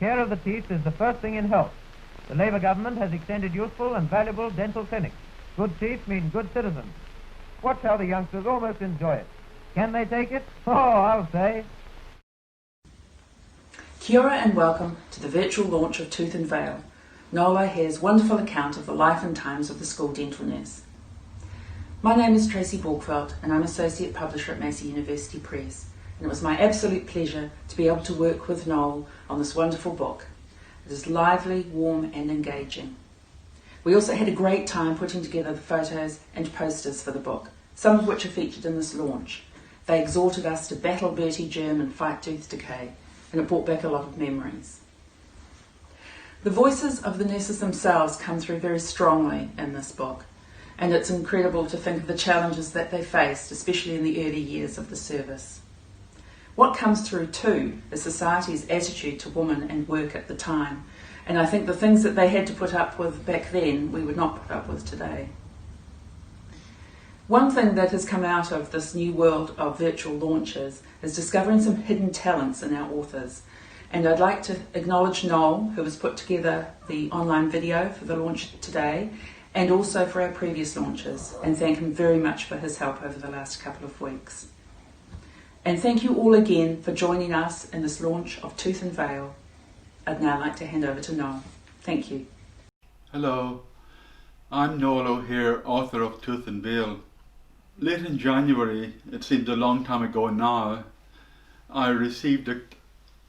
Care of the teeth is the first thing in health. The Labour government has extended useful and valuable dental clinics. Good teeth mean good citizens. Watch how the youngsters almost enjoy it. Can they take it? Oh, I'll say. Kia ora and welcome to the virtual launch of Tooth and Veil, Noel O'Hare's wonderful account of the life and times of the school dental nurse. My name is Tracy Borgfeldt and I'm Associate Publisher at Massey University Press, and it was my absolute pleasure to be able to work with Noel on this wonderful book. It is lively, warm and engaging. We also had a great time putting together the photos and posters for the book, some of which are featured in this launch. They exhorted us to battle Bertie germ and fight tooth decay, and it brought back a lot of memories. The voices of the nurses themselves come through very strongly in this book, and it's incredible to think of the challenges that they faced, especially in the early years of the service. What comes through too is society's attitude to women and work at the time, and I think the things that they had to put up with back then we would not put up with today. One thing that has come out of this new world of virtual launches is discovering some hidden talents in our authors. And I'd like to acknowledge Noel, who has put together the online video for the launch today, and also for our previous launches, and thank him very much for his help over the last couple of weeks. And thank you all again for joining us in this launch of Tooth and Veil. I'd now like to hand over to Noel. Thank you. Hello, I'm Noel O'Hare, author of Tooth and Veil. Late in January, it seems a long time ago now, I received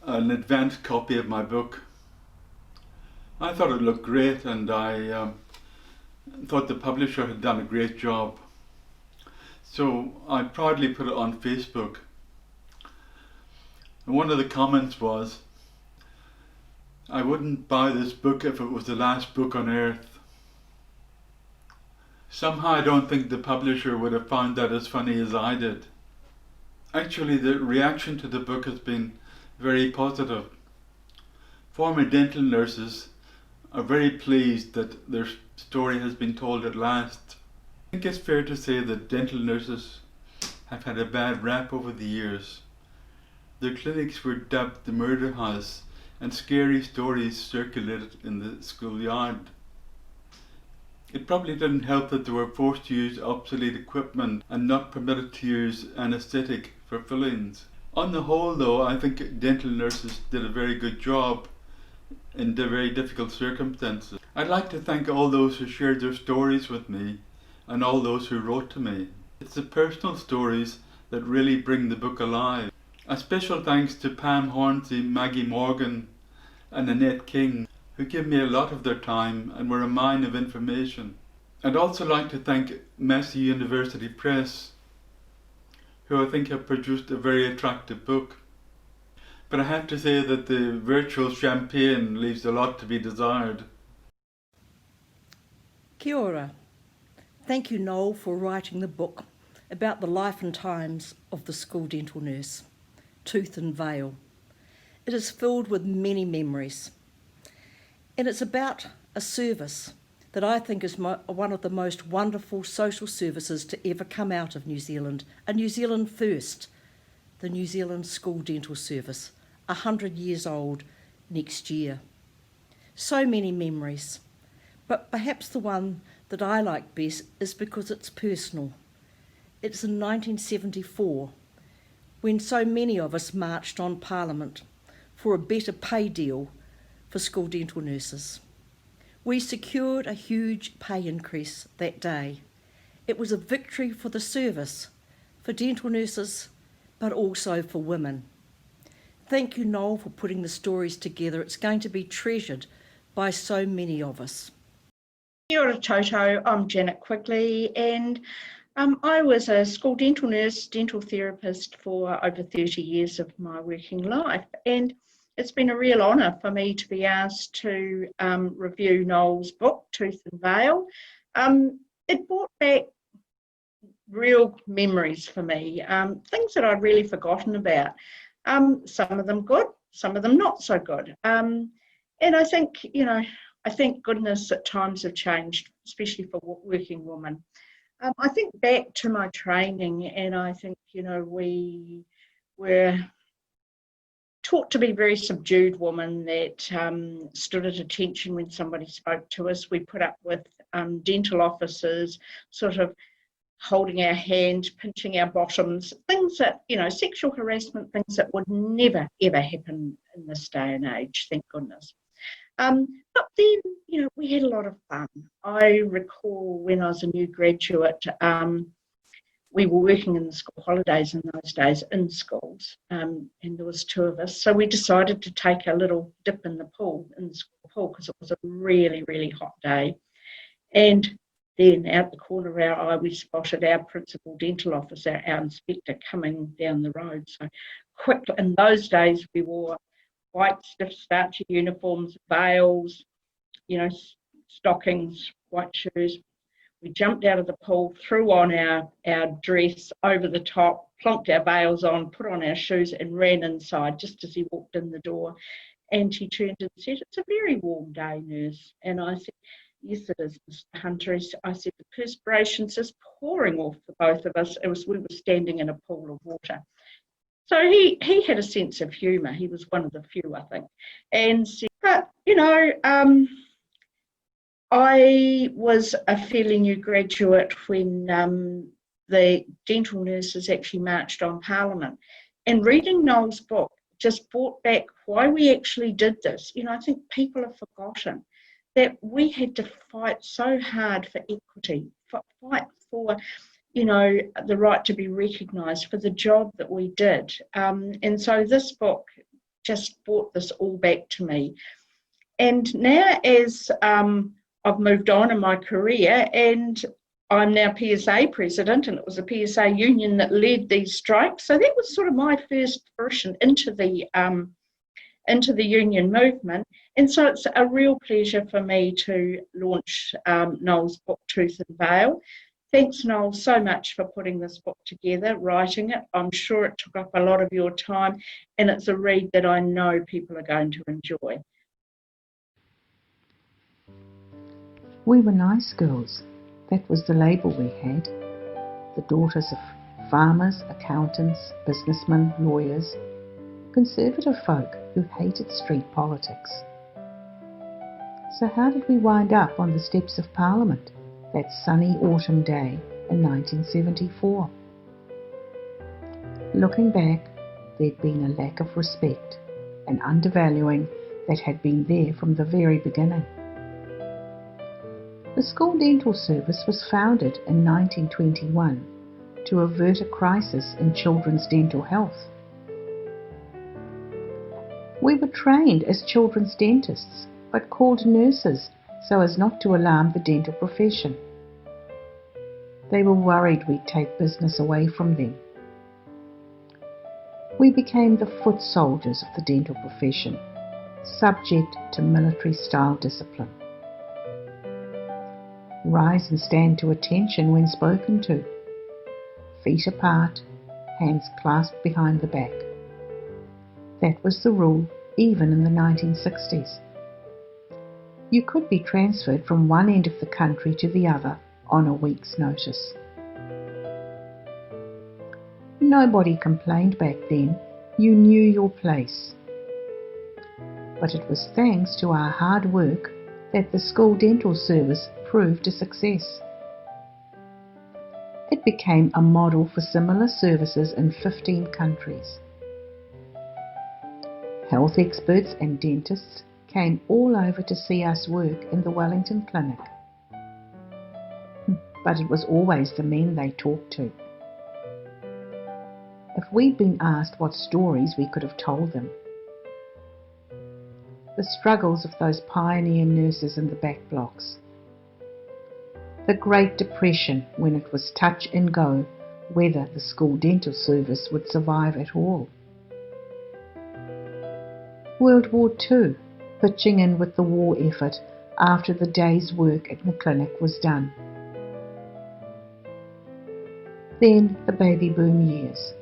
an advance copy of my book. I thought it looked great, and I thought the publisher had done a great job. So I proudly put it on Facebook. And one of the comments was, "I wouldn't buy this book if it was the last book on earth." Somehow I don't think the publisher would have found that as funny as I did. Actually, the reaction to the book has been very positive. Former dental nurses are very pleased that their story has been told at last. I think it's fair to say that dental nurses have had a bad rap over the years. Their clinics were dubbed the murder house, and scary stories circulated in the schoolyard. It probably didn't help that they were forced to use obsolete equipment and not permitted to use anaesthetic for fillings. On the whole though, I think dental nurses did a very good job in the very difficult circumstances. I'd like to thank all those who shared their stories with me and all those who wrote to me. It's the personal stories that really bring the book alive. A special thanks to Pam Hornsey, Maggie Morgan and Annette King, who gave me a lot of their time and were a mine of information. I'd also like to thank Massey University Press, who I think have produced a very attractive book. But I have to say that the virtual champagne leaves a lot to be desired. Kia ora. Thank you, Noel, for writing the book about the life and times of the school dental nurse, Tooth and Veil. It is filled with many memories. And it's about a service that I think is one of the most wonderful social services to ever come out of New Zealand, a New Zealand first, the New Zealand School Dental Service, 100 years old next year. So many memories, but perhaps the one that I like best is because it's personal. It's in 1974, when so many of us marched on Parliament for a better pay deal for school dental nurses. We secured a huge pay increase that day. It was a victory for the service, for dental nurses, but also for women. Thank you, Noel, for putting the stories together. It's going to be treasured by so many of us. Kia ora Toto, I'm Janet Quigley, and I was a school dental nurse, dental therapist for over 30 years of my working life, and it's been a real honour for me to be asked to review Noel's book, Tooth and Veil. It brought back real memories for me, things that I'd really forgotten about. Some of them good, some of them not so good. And I think, I thank goodness that times have changed, especially for working women. I think back to my training, and I think, we were taught to be a very subdued woman that stood at attention when somebody spoke to us. We put up with dental officers sort of holding our hand, pinching our bottoms, things that, sexual harassment, things that would never, ever happen in this day and age, thank goodness. But then, we had a lot of fun. I recall when I was a new graduate, we were working in the school holidays in those days in schools, and there was 2 of us. So we decided to take a little dip in the school pool, because it was a really, really hot day. And then out the corner of our eye, we spotted our principal dental officer, our inspector, coming down the road. So quick, in those days, we wore white stiff starchy uniforms, veils, stockings, white shoes. We jumped out of the pool, threw on our dress over the top, plonked our veils on, put on our shoes and ran inside just as he walked in the door. And he turned and said, "It's a very warm day, nurse." And I said, "Yes, it is, Mr. Hunter." I said, "The perspiration's just pouring off the both of us." We were standing in a pool of water. So he had a sense of humour. He was one of the few, I think. And said, but, I was a fairly new graduate when the dental nurses actually marched on Parliament. And reading Noel's book just brought back why we actually did this. I think people have forgotten that we had to fight so hard for equity, fight for, the right to be recognised for the job that we did. And so this book just brought this all back to me. And now as I've moved on in my career, and I'm now PSA president, and it was a PSA union that led these strikes. So that was sort of my first version into the union movement. And so it's a real pleasure for me to launch Noel's book, Tooth and Veil. Thanks, Noel, so much for putting this book together, writing it. I'm sure it took up a lot of your time, and it's a read that I know people are going to enjoy. We were nice girls. That was the label we had. The daughters of farmers, accountants, businessmen, lawyers, conservative folk who hated street politics. So how did we wind up on the steps of Parliament that sunny autumn day in 1974? Looking back, there'd been a lack of respect, an undervaluing that had been there from the very beginning. The School Dental Service was founded in 1921 to avert a crisis in children's dental health. We were trained as children's dentists, but called nurses so as not to alarm the dental profession. They were worried we'd take business away from them. We became the foot soldiers of the dental profession, subject to military-style discipline. Rise and stand to attention when spoken to. Feet apart, hands clasped behind the back. That was the rule even in the 1960s. You could be transferred from one end of the country to the other on a week's notice. Nobody complained back then. You knew your place. But it was thanks to our hard work that the School Dental Service proved a success. It became a model for similar services in 15 countries. Health experts and dentists came all over to see us work in the Wellington Clinic. But it was always the men they talked to. If we'd been asked what stories we could have told them. The struggles of those pioneer nurses in the back blocks. The Great Depression, when it was touch and go whether the School Dental Service would survive at all. World War II, pitching in with the war effort after the day's work at the clinic was done. Then the baby boom years.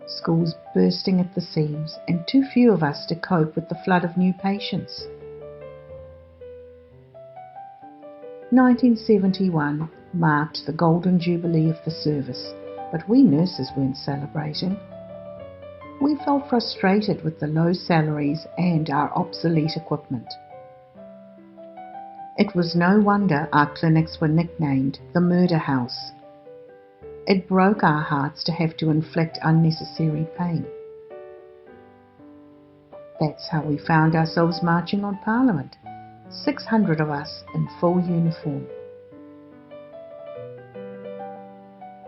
Schools bursting at the seams and too few of us to cope with the flood of new patients. 1971 marked the golden jubilee of the service, but we nurses weren't celebrating. We felt frustrated with the low salaries and our obsolete equipment. It was no wonder our clinics were nicknamed the Murder House. It broke our hearts to have to inflict unnecessary pain. That's how we found ourselves marching on Parliament, 600 of us in full uniform.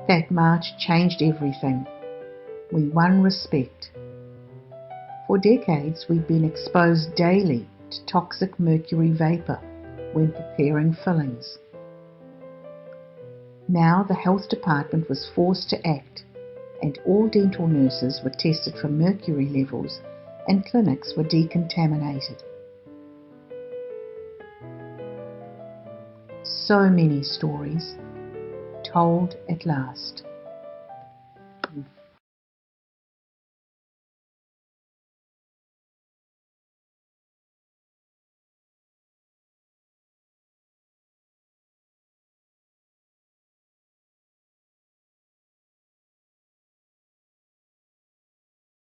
That march changed everything. We won respect. For decades we'd been exposed daily to toxic mercury vapour when preparing fillings. Now the health department was forced to act, and all dental nurses were tested for mercury levels and clinics were decontaminated. So many stories told at last.